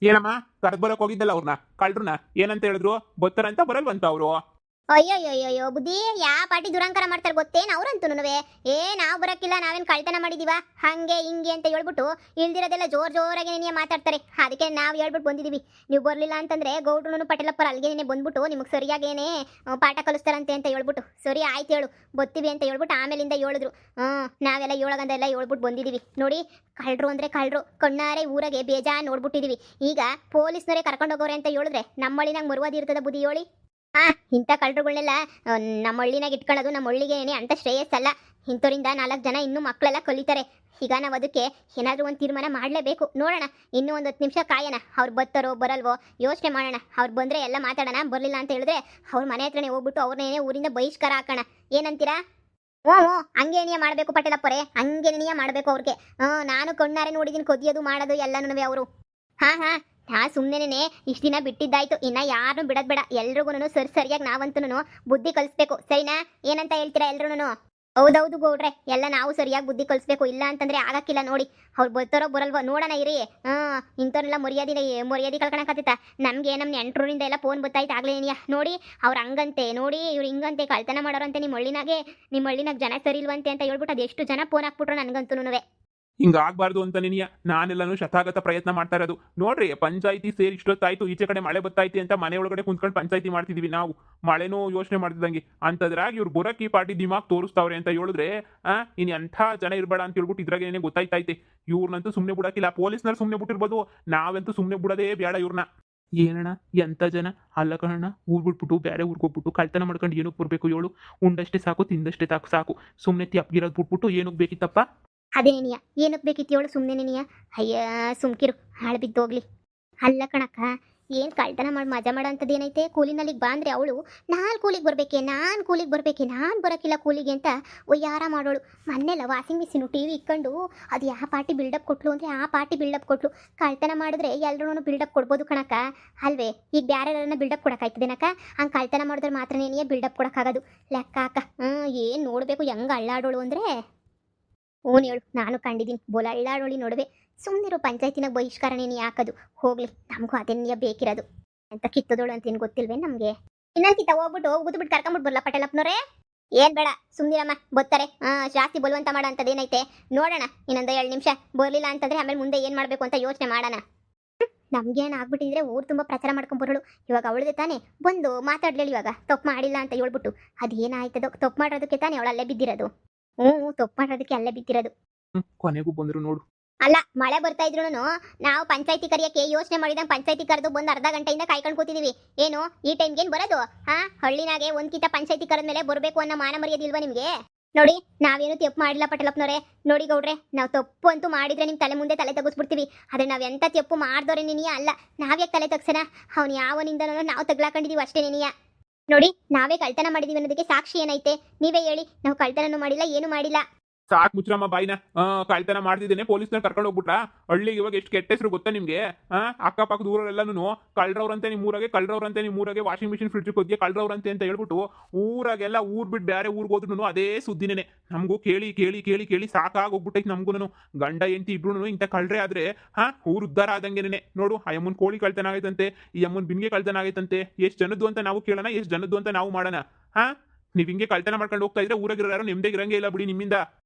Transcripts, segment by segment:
ಏನಮ್ಮ ಕರೆದ್ ಬರಕ್ ಹೋಗಿದ್ದಲ್ಲ ಅವ್ರನ್ನ ಕಳ್ರನ್ನ ಏನಂತ ಹೇಳಿದ್ರು ಬರ್ತಾರಂತ ಬರಲ್ವಂತ ಅವರು. ಅಯ್ಯಯ್ಯಯ್ಯೋ ಬುದ್ಧಿ ಯಾ ಪಾಟಿ ದುರಂಕಾರ ಮಾಡ್ತಾರೆ ಗೊತ್ತೇನು ಅವ್ರಂತೂ ಏ ನಾವು ಬರಕ್ಕಿಲ್ಲ ನಾವೇನು ಕಳ್ತನ ಮಾಡಿದೀವ ಹಂಗೆ ಹಿಂಗೆ ಅಂತ ಹೇಳ್ಬಿಟ್ಟು ಇಲ್ದಿರೋದೆಲ್ಲ ಜೋರಾಗಿ ನೀನೇ ಮಾತಾಡ್ತಾರೆ. ಅದಕ್ಕೆ ನಾವು ಹೇಳ್ಬಿಟ್ಟು ಬಂದಿದೀವಿ, ನೀವು ಬರಲಿಲ್ಲ ಅಂತಂದ್ರೆ ಗೌಡ್ರು ಪಟೇಲಪ್ಪರ ಅಲ್ಲಿಗೆ ಬಂದ್ಬಿಟ್ಟು ನಿಮಗೆ ಸರಿಯಾಗೇನೆ ಪಾಠ ಕಲಿಸ್ತಾರಂತೆ ಅಂತ ಹೇಳ್ಬಿಟ್ಟು ಸರಿ ಆಯ್ತು ಹೇಳು ಬತ್ತೀವಿ ಅಂತ ಹೇಳ್ಬಿಟ್ಟು ಆಮೇಲಿಂದ ಹೇಳಿದ್ರು. ನಾವೆಲ್ಲ ಏಳಗಂದೆಲ್ಲ ಹೇಳ್ಬಿಟ್ಟು ಬಂದಿದೀವಿ ನೋಡಿ. ಕಳ್ರು ಅಂದ್ರೆ ಕಳ್ರು ಕಣ್ಣಾರೆ ಊರಾಗೆ ಬೇಜಾನ್ ನೋಡ್ಬಿಟ್ಟಿದೀವಿ. ಈಗ ಪೊಲೀಸ್ನವರೇ ಕರ್ಕೊಂಡು ಹೋಗೋರೆ ಅಂತ ಹೇಳಿದ್ರೆ ನಮ್ಮ ಹಳ್ಳಿನಾಗ ಮರುವಾದಿ ಇರ್ತದ ಬುದ್ಧಿ ಹೇಳಿ. ಇಂಥ ಕಳ್ಳರುಗಳನ್ನೆಲ್ಲ ನಮ್ಮ ಹಳ್ಳಿನಾಗ ಇಟ್ಕೊಳ್ಳೋದು ನಮ್ಮ ಹಳ್ಳಿಗೆ ಅಂತ ಶ್ರೇಯಸ್ಸಲ್ಲ. ಇಂಥವ್ರಿಂದ 4 ಜನ ಇನ್ನೂ ಮಕ್ಕಳೆಲ್ಲ ಕಲಿತಾರೆ. ಈಗ ನಾವು ಅದಕ್ಕೆ ಏನಾದರೂ ಒಂದು ತೀರ್ಮಾನ ಮಾಡಲೇಬೇಕು. ನೋಡೋಣ, ಇನ್ನೂ ಒಂದು 10 ನಿಮಿಷ ಕಾಯೋಣ. ಅವ್ರು ಬರ್ತಾರೋ ಬರಲ್ವೋ ಯೋಚನೆ ಮಾಡೋಣ. ಅವ್ರು ಬಂದರೆ ಎಲ್ಲ ಮಾತಾಡೋಣ, ಬರಲಿಲ್ಲ ಅಂತ ಹೇಳಿದ್ರೆ ಅವ್ರ ಮನೆ ಹತ್ರನೇ ಹೋಗ್ಬಿಟ್ಟು ಅವ್ರನ್ನೇನೇ ಊರಿಂದ ಬಹಿಷ್ಕಾರ ಹಾಕೋಣ. ಏನಂತೀರಾ? ಹ್ಞೂ ಹಂಗೇನಿಯ ಮಾಡಬೇಕು ಪಟೇಲಪ್ಪರೇ, ಹಂಗೇನಿಯ ಮಾಡಬೇಕು ಅವ್ರಿಗೆ. ನಾನು ಕಣ್ಣಾರೆ ನೋಡಿದ್ದೀನಿ ಕೊದಿಯೋದು ಮಾಡೋದು ಎಲ್ಲನೂ ಅವರು. ಹಾಂ ಸುಮ್ಮನೆ ಇಷ್ಟು ದಿನ ಬಿಟ್ಟಿದ್ದಾಯ್ತು, ಇನ್ನು ಯಾರನ್ನೂ ಬಿಡೋದು ಬೇಡ. ಎಲ್ರಿಗೂ ಸರಿಯಾಗಿ ನಾವಂತೂ ಬುದ್ಧಿ ಕಲಿಸ್ಬೇಕು, ಸರಿನಾ? ಏನಂತ ಹೇಳ್ತೀರಾ ಎಲ್ರೂ? ಹೌದೌದು ಗೌಡ್ರೆ, ಎಲ್ಲ ನಾವು ಸರಿಯಾಗಿ ಬುದ್ಧಿ ಕಲಿಸ್ಬೇಕು. ಇಲ್ಲ ಅಂತಂದ್ರೆ ಆಗಕ್ಕಿಲ್ಲ ನೋಡಿ. ಅವ್ರು ಬರ್ತಾರೋ ಬರಲ್ವೋ ನೋಡೋಣ ಇರಿ. ಇಂಥವ್ರನ್ನೆಲ್ಲ ಮರ್ಯಾದೆ ಕಳ್ಕೊಳಕತ್ತ. ನಮಗೆ ನಮ್ಮ ನೆಂಟರಿಂದ ಎಲ್ಲ ಫೋನ್ ಬತ್ತಾಯ್ತು ಆಗ್ಲೇನಿಯ ನೋಡಿ. ಅವ್ರು ಹಂಗಂತೆ ನೋಡಿ, ಇವ್ರು ಹಿಂಗಂತೆ ಕಳ್ತನ ಮಾಡೋರಂತೆ ನಿಮ್ಮ ಹಳ್ಳಿನಾಗ ಜನ ಸರಿ ಇಲ್ವಂತೆ ಅಂತ ಹೇಳ್ಬಿಟ್ಟು ಅದೆಷ್ಟು ಜನ ಫೋನ್ ಹಾಕ್ಬಿಟ್ರು ನನಗಂತೂ. ಹಿಂಗಾಗಬಾರ್ದು ಅಂತ ನಿನಯ ನಾನೆಲ್ಲನೂ ಶತಾಗತ ಪ್ರಯತ್ನ ಮಾಡ್ತಾ ಇರೋದು. ನೋಡ್ರಿ ಪಂಚಾಯಿತಿ ಸೇರಿ ಇಷ್ಟೊತ್ತಾಯ್ತು, ಈಚೆ ಕಡೆ ಮಳೆ ಬತ್ತಾಯ್ತಿ ಅಂತ ಮನೆ ಒಳಗಡೆ ಕುಂತ್ಕೊಂಡು ಪಂಚಾಯಿತಿ ಮಾಡ್ತಿದೀವಿ ನಾವು. ಮಳೆನೂ ಯೋಚನೆ ಮಾಡ್ತಿದ್ದಂಗೆ ಅಂತದ್ರಾಗ ಇವ್ರು ಬುರಕ್ ಈ ಪಾರ್ಟಿ ದಿಮಾಗ್ ತೋರಿಸ್ತಾವ್ರೆ ಅಂತ ಹೇಳಿದ್ರೆ ಇನ್ನು ಎಂಥ ಜನ ಇರಬೇಡ ಅಂತ ಹೇಳ್ಬಿಟ್ಟು ಇದ್ರಾಗ ಏನೇ ಗೊತ್ತಾಯ್ತೈತೆ. ಇವ್ರನ್ನಂತೂ ಸುಮ್ಮನೆ ಬಿಡಕ್ಕಿಲ್ಲ. ಪೊಲೀಸ್ನವ್ರು ಸುಮ್ಮನೆ ಬಿಟ್ಟಿರ್ಬೋದು, ನಾವಂತೂ ಸುಮ್ಮನೆ ಬಿಡೋದೇ ಬೇಡ ಇವ್ರನ್ನ. ಏನಣ್ಣ ಎಂಥ ಜನ ಅಲ್ಲ ಕಣಣ್ಣ, ಊರ್ ಬಿಟ್ಬಿಟ್ಟು ಬೇರೆ ಊರಿಗೆ ಹೋಗ್ಬಿಟ್ಟು ಕಳ್ತನ ಮಾಡ್ಕೊಂಡು ಏನಕ್ಕೆ ಬರಬೇಕು ಹೇಳು? ಉಂಡಷ್ಟೇ ಸಾಕು ತಿಂದಷ್ಟೇ ಸಾಕು. ಸುಮ್ಮನೆ ತಿಪ್ಪಿರೋದು ಬಿಟ್ಬಿಟ್ಟು ಏನಕ್ಕೆ ಬೇಕಿತ್ತಪ್ಪ? ಅದೇನಿಯ ಏನಕ್ಕೆ ಬೇಕಿತ್ತು ಹೇಳು? ಸುಮ್ಮನೆ ಅಯ್ಯ ಸುಮ್ಕಿರು, ಹಾಳು ಬಿದ್ದೋಗ್ಲಿ. ಅಲ್ಲ ಕಣಕ್ಕ, ಏನು ಕಳ್ತನ ಮಾಡಿ ಮಜಾ ಮಾಡೋ ಅಂಥದ್ದು ಏನೈತೆ? ಕೂಲಿನಲ್ಲಿಗೆ ಬಾ ಅಂದರೆ ಅವಳು ನಾನು ಕೂಲಿಗೆ ಬರಬೇಕೆ, ನಾನು ಬರೋಕ್ಕಿಲ್ಲ ಕೂಲಿಗೆ ಅಂತ ಒಯ್ಯಾರ ಮಾಡೋಳು. ಮೊನ್ನೆಲ್ಲ ವಾಷಿಂಗ್ ಮಿಷಿನು ಟಿ ವಿ ಇಕ್ಕೊಂಡು ಅದು ಯಾವ ಪಾರ್ಟಿ ಬಿಲ್ಡಪ್ ಕೊಟ್ಲು ಅಂದರೆ ಆ ಪಾರ್ಟಿ ಬಿಲ್ಡಪ್ ಕೊಟ್ಲು. ಕಳ್ತನ ಮಾಡಿದ್ರೆ ಎಲ್ಲರೂ ಬಿಲ್ಡಪ್ ಕೊಡ್ಬೋದು ಕಣಕ್ಕ, ಅಲ್ವೇ? ಈಗ ಬೇರೆಯವ್ರನ್ನ ಬಿಲ್ಡಪ್ ಕೊಡೋಕ್ಕಾಯ್ತದೇನಕ್ಕ? ಹಂಗೆ ಕಳ್ತನ ಮಾಡಿದ್ರೆ ಮಾತ್ರನೇ ಬಿಲ್ಡಪ್ ಕೊಡೋಕ್ಕಾಗೋದು. ಲೆಕ್ಕ ಅಕ್ಕ. ಏನು ನೋಡಬೇಕು ಹೆಂಗೆ ಅಳ್ಳಾಡೋಳು ಅಂದರೆ. ಹ್ಞೂ ಹೇಳು, ನಾನು ಕಂಡಿದ್ದೀನಿ ಬೋಲಳ್ಳಾಡೋಳಿ ನೋಡುವೆ. ಸುಮ್ಮನಿರೋ ಪಂಚಾಯತಿನಾಗ ಬಹಿಷ್ಕಾರನೇನು ಯಾಕದು? ಹೋಗ್ಲಿ, ನಮಗೂ ಅದನ್ನೇ ಬೇಕಿರೋದು ಅಂತ. ಕಿತ್ತದೋಳು ಅಂತ ಏನು ಗೊತ್ತಿಲ್ವೇ ನಮಗೆ? ಇನ್ನೊಂದ್ಕಿತ ಹೋಗ್ಬಿಟ್ಟು ಊದ್ಬಿಟ್ಟು ಕರ್ಕೊಂಬಿಟ್ಟು ಬರಲ್ಲ ಪಟೇಲಪ್ಪನವ್ರೆ? ಏನು ಬೇಡ ಸುಮ್ಮನಿರಮ್ಮ, ಬರ್ತಾರೆ. ಜಾಸ್ತಿ ಬಲವಂತ ಮಾಡೋ ಅಂಥದ್ದೇನೈತೆ ನೋಡೋಣ. ಇನ್ನೊಂದು 2 ನಿಮಿಷ ಬರಲಿಲ್ಲ ಅಂತಂದರೆ ಆಮೇಲೆ ಮುಂದೆ ಏನು ಮಾಡಬೇಕು ಅಂತ ಯೋಚನೆ ಮಾಡೋಣ. ನಮ್ಗೇನು ಆಗ್ಬಿಟ್ಟಿದ್ರೆ ಊರು ತುಂಬ ಪ್ರಚಾರ ಮಾಡ್ಕೊಂಬರೋಳು. ಇವಾಗ ಅವಳದೆ ತಾನೇ ಬಂದು ಮಾತಾಡ್ಲೇಳಿ. ಇವಾಗ ತಪ್ಪು ಮಾಡಿಲ್ಲ ಅಂತ ಹೇಳ್ಬಿಟ್ಟು ಅದೇನಾಯ್ತದೋ, ತಪ್ಪು ಮಾಡೋದಕ್ಕೆ ತಾನೇ ಅವಳು ಅಲ್ಲೇ ಬಿದ್ದಿರೋದು. ತಪ್ಪು ಮಾಡೋದಕ್ಕೆ ಅಲ್ಲೇ ಬಿದ್ದಿರೋದು. ಕೊನೆಗೂ ಬಂದ್ರು ನೋಡು. ಅಲ್ಲ, ಮಳೆ ಬರ್ತಾ ಇದ್ರು ನಾವು ಪಂಚಾಯತಿ ಕರೆಯಕ್ಕೆ ಯೋಚನೆ ಮಾಡಿದಂಗೆ ಪಂಚಾಯತಿ ಕರೆದು ಬಂದು ಅರ್ಧ ಗಂಟೆಯಿಂದ ಕಾಯ್ಕೊಂಡು ಕೂತಿದೀವಿ. ಏನು ಈ ಟೈಮ್ಗೆ ಏನು ಬರೋದು? ಹಳ್ಳಿನಾಗೆ ಒಂದ್ಕಿಂತ ಪಂಚಾಯತಿ ಕರೆದ ಮೇಲೆ ಬರಬೇಕು ಅನ್ನೋ ಮಾನ ಮರ್ಯಾದಿಲ್ವಾ ನಿಮಗೆ? ನೋಡಿ, ನಾವೇನು ತಪ್ಪು ಮಾಡಿಲ್ಲ ಪಟೇಲಪ್ಪನವರೇ. ನೋಡಿ ಗೌಡ್ರೆ, ನಾವು ತಪ್ಪು ಅಂತೂ ಮಾಡಿದ್ರೆ ನಿಮ್ಮ ತಲೆ ಮುಂದೆ ತಲೆ ತಗ್ಗಿಸ್ಬಿಡ್ತೀವಿ. ಆದರೆ ನಾವು ಎಂಥ ತಪ್ಪು ಮಾಡಿದವ್ರೆ ನೀನಿಯ ಅಲ್ಲ. ನಾವ್ಯಾಕೆ ತಲೆ ತಗ್ಸೋಣ? ಅವ್ನು ಯಾವನಿಂದನೋ ನಾವು ತಗ್ಲಾಕೊಂಡಿದೀವಿ ಅಷ್ಟೇ ನೀನಿಯ. ನೋಡಿ, ನಾವೇ ಕಳ್ತನ ಮಾಡಿದೀವಿ ಅನ್ನೋದಕ್ಕೆ ಸಾಕ್ಷಿ ಏನೈತೆ? ನೀವೇ ಹೇಳಿ. ನಾವು ಕಳ್ತನೂ ಮಾಡಿಲ್ಲ, ಏನು ಮಾಡಿಲ್ಲ. ಸಾಕ್ ಮುಚ್ರಮ್ಮ ಬಾಯಿನ. ಕಳ್ತನ ಮಾಡ್ತಿದ್ದೇನೆ ಪೊಲೀಸ್ನ ಕರ್ಕೊಂಡು ಹೋಗ್ಬಿಟ್ರ? ಹಳ್ಳಿಗೆ ಇವಾಗ ಎಷ್ಟು ಕೆಟ್ಟ ಹೆಸರು ಗೊತ್ತಾ ನಿಮ್ಗೆ? ಅಕ್ಕಪಕ್ಕದ ಊರಲ್ಲೆಲ್ಲೂ ಕಳ್ರವ್ರಂತೆ ನಿಮ್ಮೂರಾಗೆ ವಾಷಿಂಗ್ ಮಿಷಿನ್ ಫ್ರಿಡ್ಜ್ ಕೊದ್ದಿಗೆ ಕಳ್ರವ್ರಂತೆ ಅಂತ ಹೇಳ್ಬಿಟ್ಟು ಊರಾಗೆಲ್ಲ ಊರ್ ಬಿಟ್ಟು ಬೇರೆ ಊರಿಗೆ ಹೋದ್ರು ಅದೇ ಸುದ್ದಿನೇ. ನಮಗೂ ಕೇಳಿ ಕೇಳಿ ಕೇಳಿ ಕೇಳಿ ಸಾಕಾಗಿ ಹೋಗ್ಬಿಟ್ಟೈತೆ ನಮಗೂ. ಗಂಡ ಹೆಂಡತಿ ಇಬ್ರು ಇಂಥ ಕಳ್ರೆ ಆದ್ರೆ ಊರು ಉದ್ಧಾರ ಆದಂಗೆನೆ. ನೋಡು, ಆ ಅಮ್ಮನ ಕೋಳಿ ಕಳ್ತನ ಆಗೈತಂತೆ, ಈ ಅಮ್ಮನ ಬಿನ್ಗೆ ಕಳ್ತನ ಆಗೈತಂತೆ. ಎಷ್ಟು ಜನದ್ದು ಅಂತ ನಾವು ಕೇಳೋಣ, ಎಷ್ಟು ಜನದ್ದು ಅಂತ ನಾವು ಮಾಡೋಣ. ನೀವ್ ಹಿಂಗೆ ಕಳ್ತನ ಮಾಡ್ಕೊಂಡು ಹೋಗ್ತಾ ಇದ್ರೆ ಊರಾಗಿರೋ ಯಾರು ನಿಮ್ದೇ ಇರಂಗೆ ಇಲ್ಲ ಬಿಡಿ ನಿಮ್ಮಿಂದ.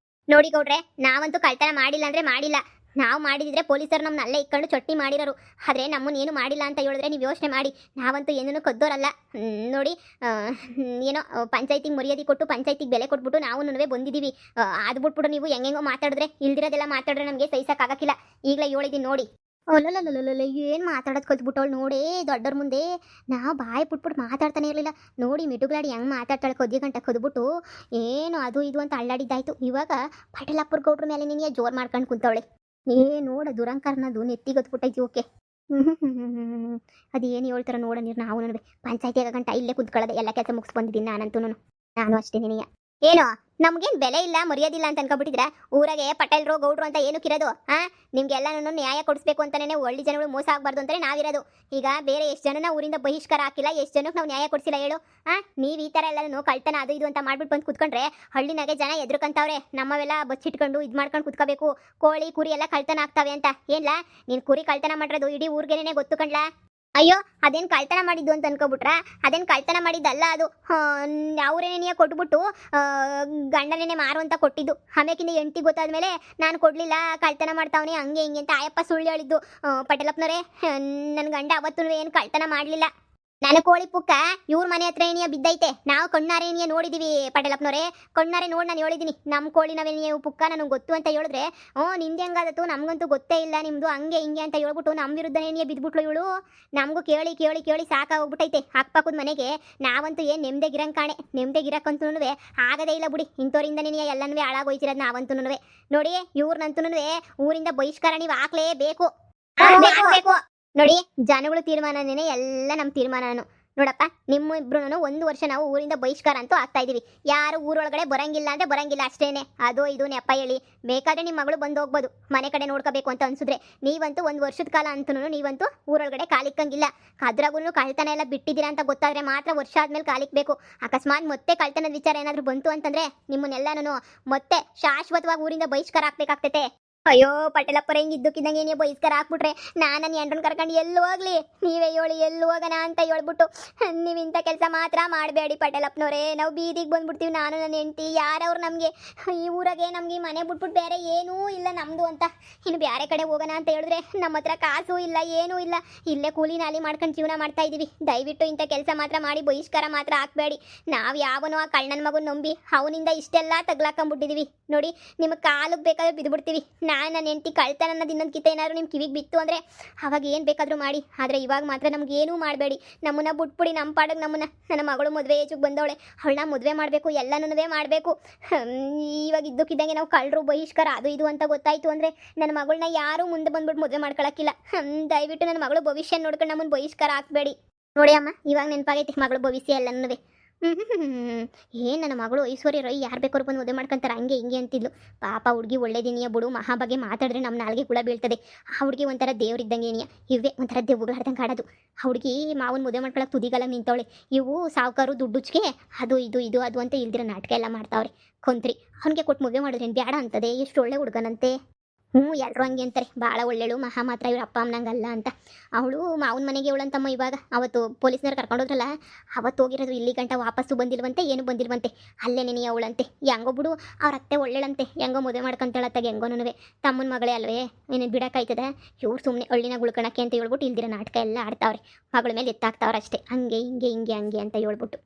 ನೋಡಿ ಗೌಡ್ರೆ, ನಾವಂತೂ ಕಳ್ತನ ಮಾಡಿಲ್ಲ ಅಂದ್ರೆ ಮಾಡಿಲ್ಲ. ನಾವು ಮಾಡಿದಿದ್ರೆ ಪೊಲೀಸರು ನಮ್ಮನ್ನ ಅಲ್ಲೇ ಇಕ್ಕೊಂಡು ಚೊಟ್ಟಿ ಮಾಡಿರೋರು. ಆದರೆ ನಮ್ಮನ್ನು ಏನು ಮಾಡಿಲ್ಲ ಅಂತ ಹೇಳಿದ್ರೆ ನೀವು ಯೋಚನೆ ಮಾಡಿ. ನಾವಂತೂ ಏನೂ ಕದ್ದೋರಲ್ಲ. ನೋಡಿ, ಏನೋ ಪಂಚಾಯತಿಗೆ ಮರ್ಯಾದೆ ಕೊಟ್ಟು ಪಂಚಾಯತಿಗೆ ಬೆಲೆ ಕೊಟ್ಬಿಟ್ಟು ನಾವು ಬಂದಿದ್ದೀವಿ. ಅದು ಬಿಟ್ಬಿಟ್ಟು ನೀವು ಹೆಂಗೆಂಗೋ ಮಾತಾಡಿದ್ರೆ, ಇಲ್ದಿರೋದೆಲ್ಲ ಮಾತಾಡಿದ್ರೆ ನಮಗೆ ಸಹಿಸೋಕ್ಕಾಗಕ್ಕಿಲ್ಲ. ಈಗಲೇ ಹೇಳಿದ್ದೀನಿ ನೋಡಿ. ಅಲ್ಲಲ್ಲಲ್ಲಲ್ಲ, ಏನು ಮಾತಾಡೋದು ಕಲ್ತ್ಬಿಟ್ಟವಳು ನೋಡಿ ದೊಡ್ಡವ್ರ ಮುಂದೆ. ನಾವು ಬಾಯಿ ಬಿಟ್ಬಿಟ್ಟು ಮಾತಾಡ್ತಾನೆ ಇರಲಿಲ್ಲ. ನೋಡಿ ಮಿಟುಗ್ಲಾಡಿ ಹೆಂಗೆ ಮಾತಾಡ್ತಾಳೆ, ಕೊದ್ದಿ ಗಂಟೆ ಕದ್ಬಿಟ್ಟು ಏನು ಅದು ಇದು ಅಂತ ಅಳ್ಳಾಡಿದ್ದಾಯ್ತು. ಇವಾಗ ಪಟೇಲಪ್ಪರ ಗೌಡ್ರ ಮೇಲೆ ನೀನು ಜೋರು ಮಾಡ್ಕೊಂಡು ಕುಂತವಳೆ. ನೋಡ ದುರಂಕಾರನದು ನೆತ್ತಿಗೊತ್ಬಿಟ್ಟೈತಿ ಓಕೆ. ಅದೇನು ಹೇಳ್ತಾರ ನೋಡ ನೀರು. ನಾವು ಪಂಚಾಯತಿ ಗಂಟ ಇಲ್ಲೇ ಕುತ್ಕೊಳ್ಳೋದೆ, ಎಲ್ಲ ಕೆಲಸ ಮುಗಿಸ್ ಬಂದಿದ್ದೀನಿ ನಾನಂತೂ. ನಾನು ಅಷ್ಟೇ ನೀನಿಯ. ಏನು ನಮ್ಗೇನ್ ಬೆಲೆ ಇಲ್ಲ ಮರ್ಯಾದಿಲ್ಲ ಅಂತ ಅನ್ಕೊಬಿಟ್ಟಿದ್ರ? ಊರಾಗೆ ಪಟೇಲ್ರು ಗೌಡ್ರು ಅಂತ ಏನು ಕಿರೋದು? ನಿಮ್ಗೆಲ್ಲಾನು ನ್ಯಾಯ ಕೊಡಿಸ್ಬೇಕು ಅಂತಾನೆ ಒಳ್ಳೆ ಜನಗಳು ಮೋಸ ಆಗ್ಬಾರ್ದು ಅಂತಾನೆ ನಾವಿರೋದು. ಈಗ ಬೇರೆ ಎಷ್ಟು ಜನನ ಊರಿಂದ ಬಹಿಷ್ಕಾರ ಹಾಕಿಲ್ಲ, ಎಷ್ಟು ಜನಕ್ಕೆ ನಾವು ನ್ಯಾಯ ಕೊಡಿಸಿಲ್ಲ ಹೇಳು? ನೀವ್ ಈ ತರ ಎಲ್ಲಾನು ಕಳ್ತನ ಅದು ಇದು ಅಂತ ಮಾಡ್ಬಿಟ್ಟು ಬಂದು ಕುತ್ಕೊಂಡ್ರೆ ಹಳ್ಳಿನಾಗೆ ಜನ ಎದ್ರುಕಂತವ್ರೆ, ನಮ್ಮವೆಲ್ಲ ಬಚ್ಚಿಟ್ಕೊಂಡು ಇದ್ ಮಾಡ್ಕೊಂಡು ಕುತ್ಕೋಬೇಕು, ಕೋಳಿ ಕುರಿ ಎಲ್ಲ ಕಳ್ತನ ಆಗ್ತಾವೆ ಅಂತ. ಏನ್ಲಾ ನೀನ್ ಕುರಿ ಕಳ್ತನ ಮಾಡಿರೋದು ಇಡೀ ಊರ್ಗೆನೆ ಗೊತ್ತು ಕಣ್ಲಾ? ಅಯ್ಯೋ ಅದೇನ್ ಕಳ್ತನ ಮಾಡಿದ್ದು ಅಂತ ಅನ್ಕೋಬಿಟ್ರ? ಅದೇನ್ ಕಳ್ತನ ಮಾಡಿದ್ದಲ್ಲ ಅದು. ಅವ್ರೇನೇ ಕೊಟ್ಬಿಟ್ಟು ಗಂಡನೇನೆ ಮಾರು ಅಂತ ಕೊಟ್ಟಿದ್ದು. ಆಮೇಕಿಂದ ಎಂಟಿ ಗೊತ್ತಾದ್ಮೇಲೆ ನಾನು ಕೊಡ್ಲಿಲ್ಲ, ಕಳ್ತನ ಮಾಡ್ತಾವನೆ ಹಂಗೆ ಹಿಂಗೆ ಅಂತ ಆಯಪ್ಪ ಸುಳ್ಳು ಹೇಳಿದ್ದು. ಪಟೇಲಪ್ಪನವರೇ, ನನ್ನ ಗಂಡ ಅವತ್ತು ಏನು ಕಳ್ತನ ಮಾಡ್ಲಿಲ್ಲ. ನನ್ನ ಕೋಳಿ ಪುಕ್ಕ ಇವ್ರ ಮನೆ ಹತ್ರ ಏನಿಯ ಬಿದ್ದೈತೆ, ನಾವು ಕಣ್ಣಾರೆ ಏನಿಯ ನೋಡಿದೀವಿ ಪಟೇಲಪ್ಪನವರೇ, ಕಣ್ಣಾರೆ ನೋಡಿ ನಾನು ಹೇಳಿದೀನಿ ನಮ್ಮ ಕೋಳಿ ನಾವೇನಿಯ ಪುಕ್ಕ ನನಗೆ ಗೊತ್ತು ಅಂತ ಹೇಳಿದ್ರೆ, ನಿಮ್ದು ಹೆಂಗಾದತ್ತು ನಮ್ಗಂತೂ ಗೊತ್ತೇ ಇಲ್ಲ ನಿಮ್ದು ಹಂಗೆ ಹಿಂಗೆ ಅಂತ ಹೇಳ್ಬಿಟ್ಟು ನಮ್ಮ ವಿರುದ್ಧ ಏನಿಯ ಬಿದ್ಬಿಟ್ಲು ಇವಳು. ನಮಗೂ ಕೇಳಿ ಕೇಳಿ ಕೇಳಿ ಸಾಕಾಗೋಗ್ಬಿಟ್ಟೈತೆ. ಅಕ್ಕಪಕ್ಕದ ಮನೆಗೆ ನಾವಂತೂ ಏನು ನೆಮ್ಮದಿಗಿರಂಗೆ ಕಾಣೆ, ನೆಮ್ಮದಿಗಿರಕ್ಕಂತೂ ಆಗದೇ ಇಲ್ಲ ಬಿಡಿ. ಇಂಥವ್ರಿಂದ ನೀನು ಎಲ್ಲನೂ ಹಾಳಾಗೋಯ್ತಿರೋದು ನಾವಂತೂ ನೋಡಿ. ಇವ್ರನ್ನಂತೂ ಊರಿಂದ ಬಹಿಷ್ಕಾರ ನೀವು ಹಾಕ್ಲೇಬೇಕು. ನೋಡಿ, ಜನಗಳು ತೀರ್ಮಾನನೇ ಎಲ್ಲ ನಮ್ಮ ತೀರ್ಮಾನನು. ನೋಡಪ್ಪ, ನಿಮ್ಮ ಇಬ್ರು 1 ವರ್ಷ ನಾವು ಊರಿಂದ ಬಹಿಷ್ಕಾರ ಅಂತೂ ಆಗ್ತಾ ಇದೀವಿ. ಯಾರು ಊರೊಳಗಡೆ ಬರಂಗಿಲ್ಲ ಅಂದ್ರೆ ಬರಂಗಿಲ್ಲ ಅಷ್ಟೇನೆ. ಅದು ಇದು ನೆಪ ಹೇಳಿ ಬೇಕಾದ್ರೆ ನಿಮ್ಮ ಮಗಳು ಬಂದು ಹೋಗ್ಬೋದು, ಮನೆ ಕಡೆ ನೋಡ್ಕೋಬೇಕು ಅಂತ ಅನ್ಸಿದ್ರೆ. ನೀವಂತೂ 1 ವರ್ಷದ ಕಾಲ ಅಂತೂ ನೀವಂತೂ ಊರೊಳಗಡೆ ಕಾಲಿಕ್ಕಂಗಿಲ್ಲ. ಅದ್ರಾಗೂ ಕಳ್ತನ ಎಲ್ಲ ಬಿಟ್ಟಿದ್ದೀರಾ ಅಂತ ಗೊತ್ತಾದ್ರೆ ಮಾತ್ರ ವರ್ಷ ಆದ್ಮೇಲೆ ಕಾಲಿಕ್ಬೇಕು. ಅಕಸ್ಮಾತ್ ಮತ್ತೆ ಕಳ್ತನದ ವಿಚಾರ ಏನಾದ್ರು ಬಂತು ಅಂತಂದ್ರೆ ನಿಮ್ಮನ್ನೆಲ್ಲಾನು ಮತ್ತೆ ಶಾಶ್ವತವಾಗಿ ಊರಿಂದ ಬಹಿಷ್ಕಾರ ಹಾಕ್ಬೇಕಾಗ್ತೈತೆ. ಅಯ್ಯೋ ಪಟೇಲಪ್ಪರ ಹಿಂಗೆ ಇದ್ದಕ್ಕಿದ್ದಂಗೆ ಏನೇ ಬಹಿಷ್ಕಾರ ಹಾಕ್ಬಿಟ್ರೆ ನಾನು ನನ್ನ ಹೆಂಡ್ರನ್ನ ಕರ್ಕೊಂಡು ಎಲ್ಲೂ ಹೋಗ್ಲಿ, ನೀವೇ ಹೇಳಿ ಎಲ್ಲೂ ಹೋಗೋಣ ಅಂತ ಹೇಳ್ಬಿಟ್ಟು ನೀವು ಇಂಥ ಕೆಲಸ ಮಾತ್ರ ಮಾಡಬೇಡಿ ಪಟೇಲಪ್ಪನವರೇ. ನಾವು ಬೀದಿಗೆ ಬಂದ್ಬಿಡ್ತೀವಿ, ನಾನು ನನ್ನ ಹೆಂಡ್ತಿ. ಯಾರವ್ರು ನಮಗೆ ಈ ಊರಾಗೆ ನಮಗೆ ಮನೆ ಬಿಟ್ಬಿಟ್ಟು ಬೇರೆ ಏನೂ ಇಲ್ಲ ನಮ್ಮದು ಅಂತ. ಇನ್ನು ಬೇರೆ ಕಡೆ ಹೋಗೋಣ ಅಂತ ಹೇಳಿದ್ರೆ ನಮ್ಮ ಹತ್ರ ಕಾಸು ಇಲ್ಲ, ಏನೂ ಇಲ್ಲ. ಇಲ್ಲೇ ಕೂಲಿ ನಾಲಿ ಮಾಡ್ಕೊಂಡು ಜೀವನ ಮಾಡ್ತಾ ಇದ್ದೀವಿ. ದಯವಿಟ್ಟು ಇಂಥ ಕೆಲಸ ಮಾತ್ರ ಮಾಡಿ ಬಹಿಷ್ಕಾರ ಮಾತ್ರ ಹಾಕ್ಬೇಡಿ. ನಾವು ಯಾವನೋ ಆ ಕಳ್ಳನ ಮಗನ ನಂಬಿ ಅವನಿಂದ ಇಷ್ಟೆಲ್ಲ ತಗ್ಲಾಕೊಂಡ್ಬಿಟ್ಟಿದ್ದೀವಿ. ನೋಡಿ, ನಿಮಗೆ ಕಾಲಿಗೆ ಬೇಕಾದ್ರೆ ಬಿದ್ದುಬಿಡ್ತೀವಿ. ನನ್ನ ಹೆಂಡತಿ ಕಳ್ತನ ಅನ್ನೋದು ಇನ್ನೊಂದು ಏನಾದ್ರು ನಿಮ್ಮ ಕಿವಿಗೆ ಬಿತ್ತು ಅಂದರೆ ಅವಾಗ ಏನು ಬೇಕಾದರೂ ಮಾಡಿ. ಆದರೆ ಇವಾಗ ಮಾತ್ರ ನಮ್ಗೆ ಏನೂ ಮಾಡಬೇಡಿ. ನಮ್ಮನ್ನ ಬಿಟ್ಬಿಡಿ, ನಮ್ಮ ಪಾಡಿಗೆ ನಮ್ಮನ್ನ. ನನ್ನ ಮಗಳು ಮದುವೆ ಏಜಿಗೆ ಬಂದವಳೆ, ಅವಳನ್ನ ಮದುವೆ ಮಾಡಬೇಕು, ಎಲ್ಲನೂ ಮಾಡಬೇಕು. ಇವಾಗ ಇದ್ದಕ್ಕಿದ್ದಂಗೆ ನಾವು ಕಳ್ಳರು ಬಹಿಷ್ಕಾರ ಅದು ಇದು ಅಂತ ಗೊತ್ತಾಯಿತು ಅಂದರೆ ನನ್ನ ಮಗಳನ್ನ ಯಾರೂ ಮುಂದೆ ಬಂದ್ಬಿಟ್ಟು ಮದುವೆ ಮಾಡ್ಕೊಳಕ್ಕಿಲ್ಲ. ದಯವಿಟ್ಟು ನನ್ನ ಮಗಳು ಭವಿಷ್ಯ ನೋಡ್ಕೊಂಡು ನಮ್ಮನ್ನು ಬಹಿಷ್ಕಾರ ಹಾಕ್ಬೇಡಿ. ನೋಡಿ ಅಮ್ಮ, ಇವಾಗ ನೆನಪಾಗೈತಿ ಮಗಳು ಭವಿಷ್ಯ ಎಲ್ಲನೂ. ಏನು ನನ್ನ ಮಗಳು ಐಶ್ವರ್ಯ ರೈ ಯಾರು ಬೇಕಾದ್ರು ಬಂದು ಮದುವೆ ಮಾಡ್ಕೊಂತಾರೆ ಹಂಗೆ ಹಿಂಗೆ ಅಂತಿದ್ಲು. ಪಾಪ ಹುಡುಗಿ ಒಳ್ಳೆದಿನಿಯ ಬಿಡು, ಮಹಾ ಬಗ್ಗೆ ಮಾತಾಡಿದ್ರೆ ನಮ್ಮ ನಾಲ್ಗೆ ಕುಳ ಬೀಳ್ತದೆ. ಆ ಹುಡುಗಿ ಒಂಥರ ದೇವ್ರಿದ್ದಂಗೆ ಏನಿಯ, ಇವೇ ಒಂಥರ ದೇವ್ಗಳು ಆಡ್ದಂಗೆ ಆಡೋದು. ಆ ಹುಡುಗಿ ಮಾವನ ಮದುವೆ ಮಾಡ್ಕೊಳಕ್ಕೆ ತುದಿಗಲ್ಲ ನಿಂತವಳೆ. ಇವು ಸಾವುಕಾರು ದುಡ್ಡುಚ್ಗೆ ಅದು ಇದು ಇದು ಅದು ಅಂತ ಇಲ್ದಿರೋ ನಾಟಕ ಎಲ್ಲ ಮಾಡ್ತಾವ್ರೆ. ಕೊಂತ್ರಿ ಅವನಿಗೆ ಕೊಟ್ಟು ಮದುವೆ ಮಾಡಿದ್ರೇನು ಬೇಡ ಅಂತದೆ, ಎಷ್ಟು ಒಳ್ಳೆ ಹುಡುಗನಂತೆ. ಎಲ್ಲರೂ ಹಂಗೆ ಅಂತಾರೆ, ಭಾಳ ಒಳ್ಳೆಳು, ಮಹಾ ಮಾತ್ರ ಇವ್ರ ಅಪ್ಪ ಅಮ್ಮನಂಗಲ್ಲ ಅಂತ. ಅವಳು ಮಾವನ ಮನೆಗೆ ಇವಳಂತಮ್ಮ ಇವಾಗ ಅವತ್ತು ಪೊಲೀಸ್ನವ್ರು ಕರ್ಕೊಂಡೋದ್ರಲ್ಲ, ಅವತ್ತು ಹೋಗಿರೋದು ಇಲ್ಲಿ ಗಂಟ ವಾಪಸ್ಸು ಬಂದಿಲ್ವಂತೆ, ಏನು ಬಂದಿಲ್ವಂತೆ. ಅಲ್ಲೇ ನೆನೆಯ ಅವಳಂತೆ. ಹೆಂಗೋ ಬಿಡು, ಅವ್ರ ಅತ್ತೆ ಒಳ್ಳೆಳಂತೆ, ಹೆಂಗೋ ಮದುವೆ ಮಾಡ್ಕೊಂತಾಳತ್ತಾಗ ಹೆಂಗೋನುವೆ ತಮ್ಮನ ಮಗಳೇ ಅಲ್ವೇ, ಏನೇನು ಬಿಡೋಕ್ಕಾಯ್ತದ. ಇವ್ರು ಸುಮ್ಮನೆ ಹಳ್ಳಿನಾಗ ಉಳ್ಕೊಳಕ್ಕೆ ಅಂತ ಹೇಳ್ಬಿಟ್ಟು ಇಲ್ದಿರೋ ನಾಟಕ ಎಲ್ಲ ಆಡ್ತಾವ್ರೆ. ಮಗಳ ಮೇಲೆ ಎತ್ತಾಕ್ತಾವ್ರೆ ಅಷ್ಟೇ, ಹಂಗೆ ಹಿಂಗೆ ಹಿಂಗೆ ಹಂಗೆ ಅಂತ ಹೇಳ್ಬಿಟ್ಟು.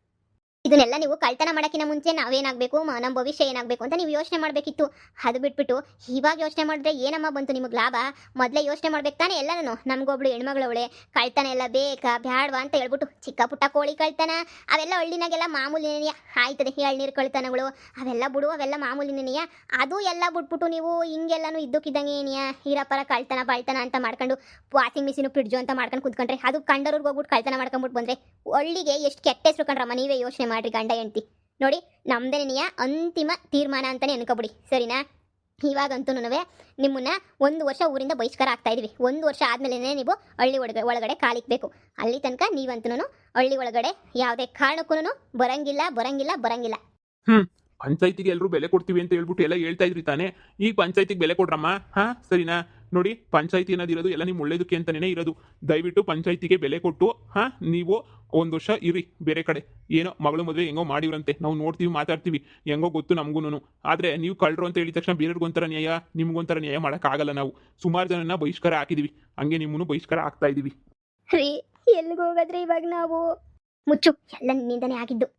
ಇದನ್ನೆಲ್ಲ ನೀವು ಕಳ್ತನ ಮಾಡೋಕ್ಕಿಂತ ಮುಂಚೆ ನಾವೇನಾಗಬೇಕು, ನಮ್ಮ ಭವಿಷ್ಯ ಏನಾಗಬೇಕು ಅಂತ ನೀವು ಯೋಚನೆ ಮಾಡಬೇಕಿತ್ತು. ಅದು ಬಿಟ್ಬಿಟ್ಟು ಇವಾಗ ಯೋಚನೆ ಮಾಡಿದ್ರೆ ಏನಮ್ಮ ಬಂತು ನಿಮಗೆ ಲಾಭ? ಮೊದಲೇ ಯೋಚನೆ ಮಾಡ್ಬೇಕು ತಾನೇ ಎಲ್ಲನೂ. ನಮಗೊಬ್ಳು ಹೆಣ್ಮಗಳವಳೆ, ಕಳ್ತನ ಎಲ್ಲ ಬೇಕಾ ಬ್ಯಾಡ್ವಾ ಅಂತ ಹೇಳ್ಬಿಟ್ಟು ಚಿಕ್ಕ ಪುಟ್ಟ ಕೋಳಿ ಕಳ್ತನ ಅವೆಲ್ಲ ಹಳ್ಳಿನಾಗೆಲ್ಲ ಮಾಮೂಲಿನೆಯ ಆಯ್ತದೆ. ಎಳ್ನೀರು ಕಳ್ತನಗಳು ಅವೆಲ್ಲ ಬಿಡು, ಅವೆಲ್ಲ ಮಾಮೂಲಿನೆಯ. ಅದು ಎಲ್ಲ ಬಿಟ್ಬಿಟ್ಟು ನೀವು ಹಿಂಗೆಲ್ಲನೂ ಇದ್ದಕ್ಕಿದ್ದಂಗೆ ಏನಿಯ ಹೀರಪ್ಪರ ಕಳ್ತನ ಬಾಳ್ತನ ಅಂತ ಮಾಡ್ಕೊಂಡು ವಾಷಿಂಗ್ ಮಿಷಿನು ಫ್ರಿಡ್ಜು ಅಂತ ಮಾಡ್ಕೊಂಡು ಕುತ್ಕೊಂಡ್ರೆ, ಅದು ಕಂಡವ್ರಿಗೆ ಹೋಗ್ಬಿಟ್ಟು ಕಳ್ತನ ಮಾಡ್ಕೊಂಡ್ಬಿಟ್ಟು ಬಂದರೆ ಹಳ್ಳಿಗೆ ಎಷ್ಟು ಕೆಟ್ಟ ಹೆಸರು ಕಂಡ್ರಮ್ಮ. ನೀವೇ ಯೋಚನೆ ಮಾಡ್ರಿ ಗಂಡ ಹೆಂಡ್ತಿ. ನೋಡಿ, ನಮ್ದನೆಯ ಅಂತಿಮ ತೀರ್ಮಾನ ಅಂತಾನೆ ಅನ್ಕೊಬಿಡಿ, ಸರಿನಾ? ಇವಾಗಂತೂ ನಿಮ್ಮನ್ನ 1 ವರ್ಷ ಊರಿಂದ ಬಹಿಷ್ಕಾರ ಆಗ್ತಾ ಇದೀವಿ. 1 ವರ್ಷ ಆದ್ಮೇಲೆ ನೀವು ಹಳ್ಳಿ ಒಳಗಡೆ ಕಾಲಿಕ್ಬೇಕು. ಅಲ್ಲಿ ತನಕ ನೀವಂತೂ ಹಳ್ಳಿ ಒಳಗಡೆ ಯಾವುದೇ ಕಾರಣಕ್ಕೂ ಬರಂಗಿಲ್ಲ ಬರಂಗಿಲ್ಲ ಬರಂಗಿಲ್ಲ. ಪಂಚಾಯತಿಗೆ ಎಲ್ಲರೂ ಬೆಲೆ ಕೊಡ್ತೀವಿ ಅಂತ ಹೇಳ್ಬಿಟ್ಟು ಎಲ್ಲ ಹೇಳ್ತಾ ಇದ್ರಿ ತಾನೇ. ಈಗ ಪಂಚಾಯತಿಗೆ ಬೆಲೆ ಕೊಡ್ರಮ್ಮ, ಸರಿನಾ? ನೋಡಿ, ಪಂಚಾಯತಿ ಅನ್ನೋದಿರೋದು ಎಲ್ಲ ನಿಮ್ಮ ಒಳ್ಳೇದಕ್ಕೆ ಅಂತಲೇ ಇರೋದು. ದಯವಿಟ್ಟು ಪಂಚಾಯತಿಗೆ ಬೆಲೆ ಕೊಟ್ಟು ನೀವು 1 ವರ್ಷ ಇರಿ ಬೇರೆ ಕಡೆ. ಏನೋ ಮಗಳು ಮದುವೆ ಹೆಂಗೋ ಮಾಡಿವ್ರಂತೆ, ನಾವು ನೋಡ್ತೀವಿ ಮಾತಾಡ್ತೀವಿ, ಹೆಂಗೋ ಗೊತ್ತು ನಮಗೂ. ಆದರೆ ನೀವು ಕಳ್ಳರು ಅಂತ ಹೇಳಿದ ತಕ್ಷಣ ಬೇರೆಯವ್ರಿಗೊಂಥರ ನ್ಯಾಯ, ನಿಮ್ಗೊಂಥರ ನ್ಯಾಯ ಮಾಡೋಕ್ಕಾಗಲ್ಲ. ನಾವು ಸುಮಾರು ಜನನ ಬಹಿಷ್ಕಾರ ಹಾಕಿದ್ದೀವಿ, ಹಂಗೆ ನಿಮ್ಮನ್ನು ಬಹಿಷ್ಕಾರ ಹಾಕ್ತಾ ಇದ್ದೀವಿ. ರೀ, ಎಲ್ಲಿಗೆ ಹೋಗೋದ್ರಿ ಇವಾಗ ನಾವು? ಮುಚ್ಚು, ಎಲ್ಲ ನಿನ್ನಿಂದನೇ ಆಗಿದ್ದು.